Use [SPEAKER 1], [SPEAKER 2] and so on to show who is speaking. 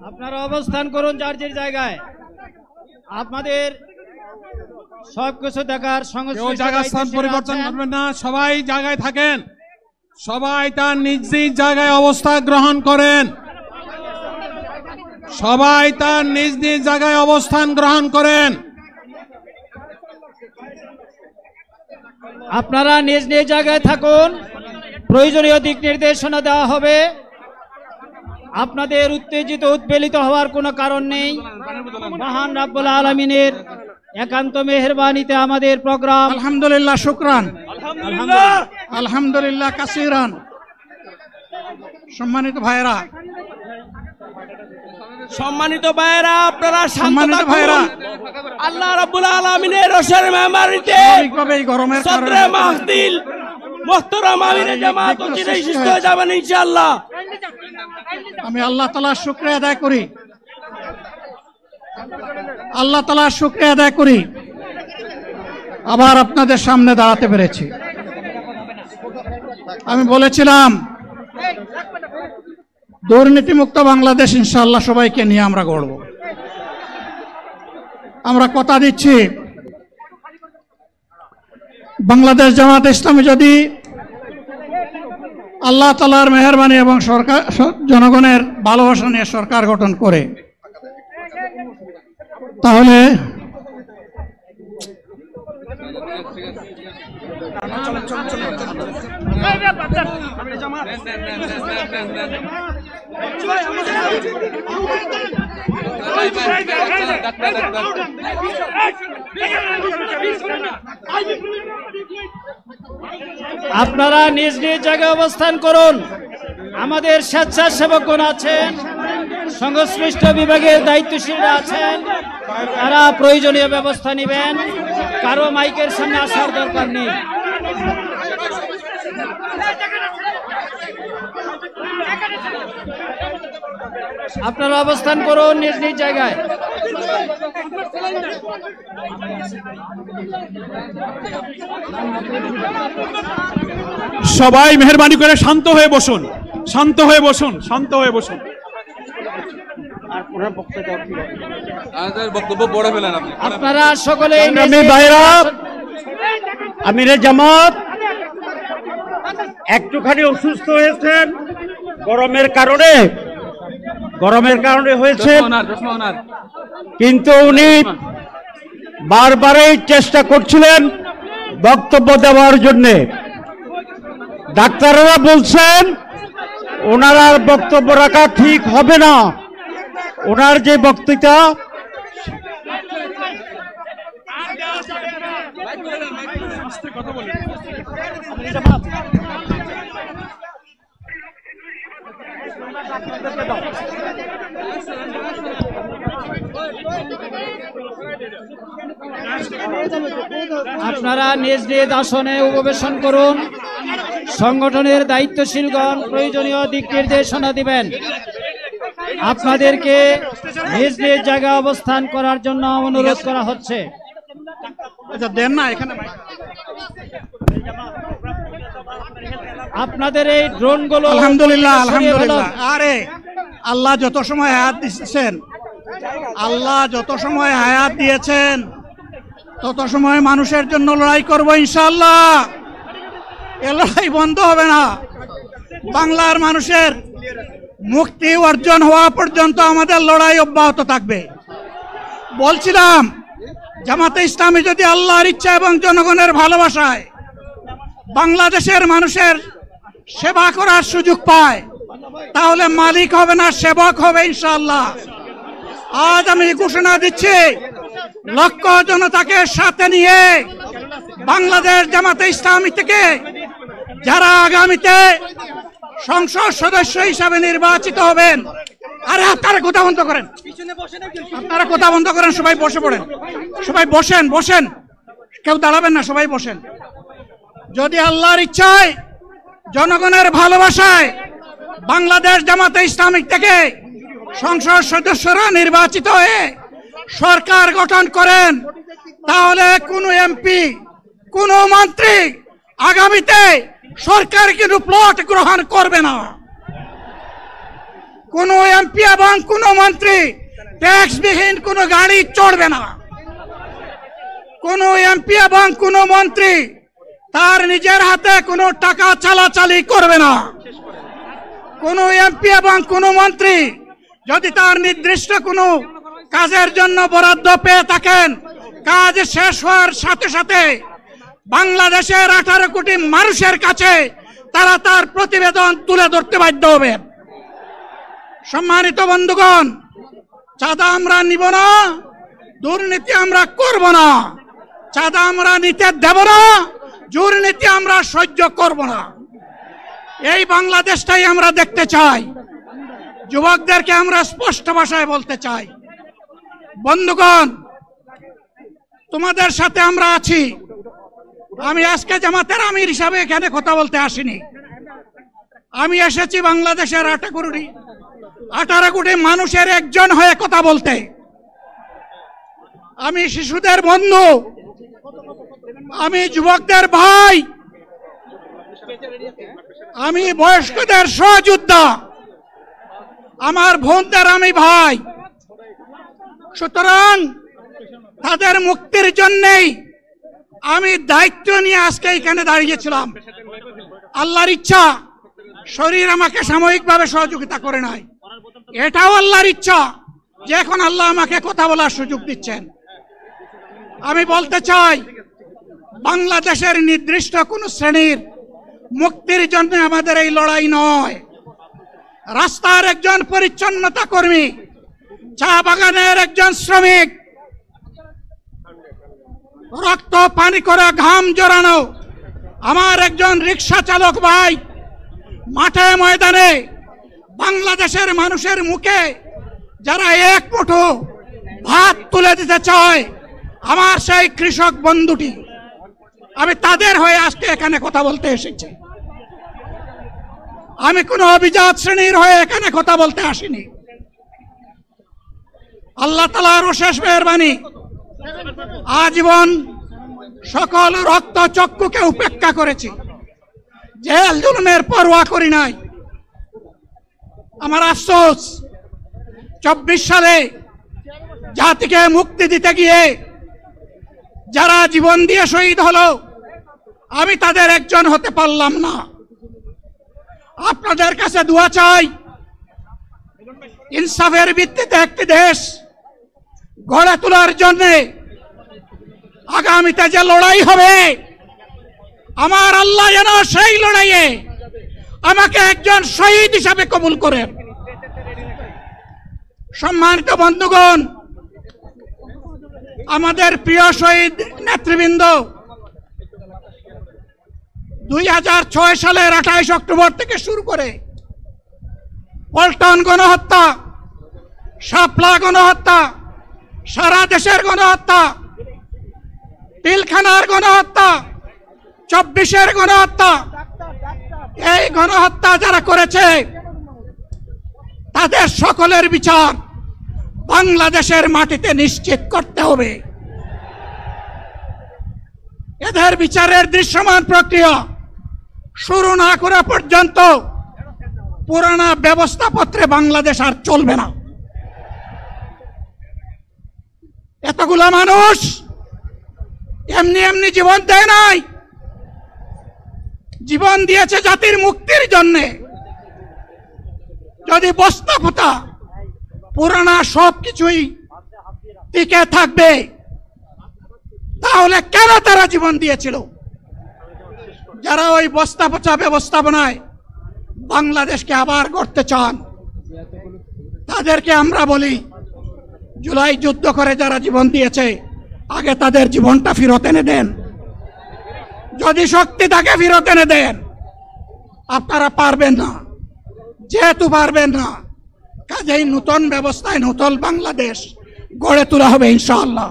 [SPEAKER 1] আপনারা অবস্থান করুন যার যার জায়গায়। আপনাদের সবকিছু দেখার
[SPEAKER 2] কেউ জায়গা স্থান পরিবর্তন করবেন না, সবাই জায়গায় থাকেন, সবাই তার নিজ নিজ জায়গায় অবস্থা গ্রহণ করেন, সবাই তার নিজ নিজ জায়গায় অবস্থান গ্রহণ করেন।
[SPEAKER 1] আপনারা নিজ নিজ জায়গায় থাকুন, প্রয়োজনীয় দিক নির্দেশনা দেওয়া হবে। আপনাদের উত্তেজিত উদ্বেলিত হওয়ার কোনো কারণ নেই। মহান রাব্বুল আলামিনের একান্ত মেহেরবানিতে আমাদের প্রোগ্রাম
[SPEAKER 3] আলহামদুলিল্লাহ, শুকরান, আলহামদুলিল্লাহ কাসিরান। সম্মানিত ভাইরা,
[SPEAKER 4] আপনারা
[SPEAKER 3] সম্মানিত ভাইরা,
[SPEAKER 4] আল্লাহ রাব্বুল আলামিনের রোশের মেহমানিতে
[SPEAKER 3] এই গরমের
[SPEAKER 4] সদরে মাহফিল মুহতারাম আমিরে জামাত অচিরেই সুস্থ হয়ে যাবেন ইনশাআল্লাহ।
[SPEAKER 3] আমি আল্লাহ তাআলার শুকরিয়া আদায় করি, আল্লাহ তাআলার শুকরিয়া আদায় করি আবার আপনাদের সামনে দাঁড়াতে পেরেছি। আমি বলেছিলাম দুর্নীতিমুক্ত বাংলাদেশ ইনশাআল্লাহ সবাইকে নিয়ে আমরা গড়ব। আমরা কথা দিচ্ছি, বাংলাদেশ জামাত ইসলামী যদি আল্লাহ তাআলার মেহেরবানি এবং সরকার জনগণের ভালোবাসা নিয়ে সরকার গঠন করে, তাহলে
[SPEAKER 1] আপনারা নিজ নিজ জায়গায় অবস্থান করুন। আমাদের স্বেচ্ছাসেবকগণ আছেন, সংশ্লিষ্ট বিভাগের দায়িত্বশীলরা আছেন, তারা প্রয়োজনীয় ব্যবস্থা নেবেন। কারো মাইকের সামনে আসার দরকার নেই। আপনারা অবস্থান করুন নিজ নিজ জায়গায়।
[SPEAKER 2] সবাই মেহেরবানি করে শান্ত হয়ে বসুন, শান্ত হয়ে বসুন, শান্ত হয়ে বসুন।
[SPEAKER 1] আপনারা সকলে
[SPEAKER 5] আমিরে জামাত একটুখানি অসুস্থ হয়েছেন, গরমের কারণে হয়েছে, কিন্তু উনি বারবারই চেষ্টা করছিলেন বক্তব্য দেওয়ার জন্য। ডাক্তাররা বলছেন ওনার আর বক্তব্য রাখা ঠিক হবে না। ওনার যে বক্তৃতা
[SPEAKER 1] আপনারা নিজ নিজ আসনে উপবেশন করুন। সংগঠনের দায়িত্বশীলগণ প্রয়োজনীয় দিক নির্দেশনা দিবেন। আপনাদেরকে নিজ নিজ জায়গায় অবস্থান করার জন্য অনুরোধ করা হচ্ছে।
[SPEAKER 3] দেন না এখানে
[SPEAKER 1] আপনাদের এই ড্রোনগুলো
[SPEAKER 3] আলহামদুলিল্লাহ, আলহামদুলিল্লাহ। আরে আল্লাহ যত সময় হায়াত দিয়েছেন, আল্লাহ যত সময় হায়াত দিয়েছেন তত সময় মানুষের জন্য লড়াই করব ইনশাআল্লাহ। এ লড়াই বন্ধ হবে না। বাংলার মানুষের মুক্তি অর্জন হওয়া পর্যন্ত আমাদের লড়াই অব্যাহত থাকবে। বলছিলাম জামাতে ইসলামী যদি আল্লাহর ইচ্ছা এবং জনগণের ভালোবাসায় বাংলাদেশের মানুষের সেবা করার সুযোগ পায়, তাহলে মালিক হবে না, সেবক হবে ইনশাআল্লাহ। আজ আমি ঘোষণা দিচ্ছি, লক্ষ জনতাকে সাথে নিয়ে বাংলাদেশ জামাতে ইসলামী থেকে যারা আগামীতে সংসদ সদস্য হিসাবে নির্বাচিত হবেন, আরে আপনারা কথা বন্ধ করেন, আপনারা কথা বন্ধ করেন, সবাই বসে পড়েন, সবাই বসেন, বসেন, কেউ দাঁড়াবেন না, সবাই বসেন। যদি আল্লাহর ইচ্ছায় জনগণের ভালোবাসায় বাংলাদেশ জামাতে ইসলামী থেকে সংসদ সদস্যরা নির্বাচিত হয়ে সরকার গঠন করেন, তাহলে কোন এমপি, কোন মন্ত্রী আগামীতে সরকার কিন্তু প্লট গ্রহণ করবে না। কোনো এমপি এবং কোনো মন্ত্রী ট্যাক্সবিহীন কোনো গাড়ি চড়বে না। কোনো এমপি এবং কোনো মন্ত্রী তার নিজের হাতে কোনো টাকা চালাচালি করবে না। কোনো এমপি এবং কোনো মন্ত্রী যদি তার নির্দিষ্ট কোনো কাজের জন্য বরাদ্দ পেয়ে থাকেন, কাজ শেষ হওয়ার সাথে সাথে বাংলাদেশের 18 কোটি মানুষের কাছে তারা তার প্রতিবেদন তুলে ধরতে বাধ্য হবে। সম্মানিত বন্ধুগণ, চাঁদা আমরা নিব না, দুর্নীতি আমরা করব না। চাঁদা আমরা নিতে দেব না, দুর্নীতি আমরা সহ্য করব না। এই বাংলাদেশটাই আমরা দেখতে চাই। যুবকদেরকে আমরা স্পষ্ট ভাষায় বলতে চাই, বন্ধুগণ, তোমাদের সাথে আমরা আছি। আমি আজকে জামাতের আমির হিসাবে এখানে কথা বলতে আসিনি। আমি এসেছি বাংলাদেশের 18 কোটি মানুষের একজন হয়ে কথা বলতে। আমি শিশুদের বন্ধু, আমি যুবকদের ভাই, আমি বয়স্কদের সহযোদ্ধা, আমার বোনদের আমি ভাই। সুতরাং তাদের মুক্তির জন্যই আমি দায়িত্ব নিয়ে আজকে এখানে দাঁড়িয়েছিলাম। আল্লাহর ইচ্ছা শরীর আমাকে সাময়িকভাবে সহযোগিতা করে নাই, এটাও আল্লাহর ইচ্ছা যে এখন আল্লাহ আমাকে কথা বলার সুযোগ দিচ্ছেন। আমি বলতে চাই, বাংলাদেশের নির্দিষ্ট কোন শ্রেণীর মুক্তির জন্য আমাদের এই লড়াই নয়। রাস্তার একজন পরিচ্ছন্নতা কর্মী, চা বাগানের একজন শ্রমিক, রক্ত পানি করে ঘাম জড়ানো আমার একজন রিক্সা চালক ভাই মাঠে ময়দানে বাংলাদেশের মানুষের মুখে যারা এক মুঠো ভাত তুলে দিতে চায়, আমার সেই কৃষক বন্ধুটি, আমি তাদের হয়ে আজকে এখানে কথা বলতে এসেছি। আমি কোনো অভিজাত শ্রেণীর হয়ে এখানে কথা বলতে আসিনি। আল্লাহ তাআলার অশেষ মেহেরবানি, আজীবন সকল রক্ত চক্ষুকে উপেক্ষা করেছি, জেল জুলুমের পরোয়া করি নাই। আমার আফসোস, 24 সালে জাতিকে মুক্তি দিতে গিয়ে যারা জীবন দিয়ে শহীদ হলো, আমি তাদের একজন হতে পারলাম না। আপনাদের কাছে দোয়া চাই, ইনসাফের ভিত্তিতে একটি দেশ গড়ে তোলার জন্য আগামীতে যে লড়াই হবে, আমার আল্লাহ যেন সেই লড়াইয়ে আমাকে একজন শহীদ হিসাবে কবুল করেন। সম্মানিত বন্ধুগণ, আমাদের প্রিয় শহীদ নেতৃবৃন্দ 2006 সালের 28 অক্টোবর থেকে শুরু করে পল্টন গণহত্যা, শাপলা গণহত্যা, সারা দেশের গণহত্যা, পিলখানার গণহত্যা, 24-এর গণহত্যা, এই গণহত্যা যারা করেছে তাদের সকলের বিচার বাংলাদেশের মাটিতে নিশ্চিত করতে হবে। এদের বিচারের দৃশ্যমান প্রক্রিয়া শুরু না করা পর্যন্ত পুরানা ব্যবস্থাপত্রে বাংলাদেশ আর চলবে না। এতগুলা মানুষ এমনি এমনি জীবন দেয় নাই, জীবন দিয়েছে জাতির মুক্তির জন্য। যদি বস্তাপোতা পুরানা সবকিছুই টিকে থাকবে, তাহলে কেন তারা জীবন দিয়েছিল? যারা ওই বস্তাপচা ব্যবস্থাপনায় বাংলাদেশকে আবার গড়তে চান, তাদেরকে আমরা বলি, জুলাই যুদ্ধ করে যারা জীবন দিয়েছে, আগে তাদের জীবনটা ফেরত এনে দেন। যদি শক্তি থাকে ফেরত এনে দেন। আপনারা পারবেন না, যেহেতু পারবেন না, কাজেই নতুন ব্যবস্থায় নতুন বাংলাদেশ গড়ে তোলা হবে ইনশাআল্লাহ।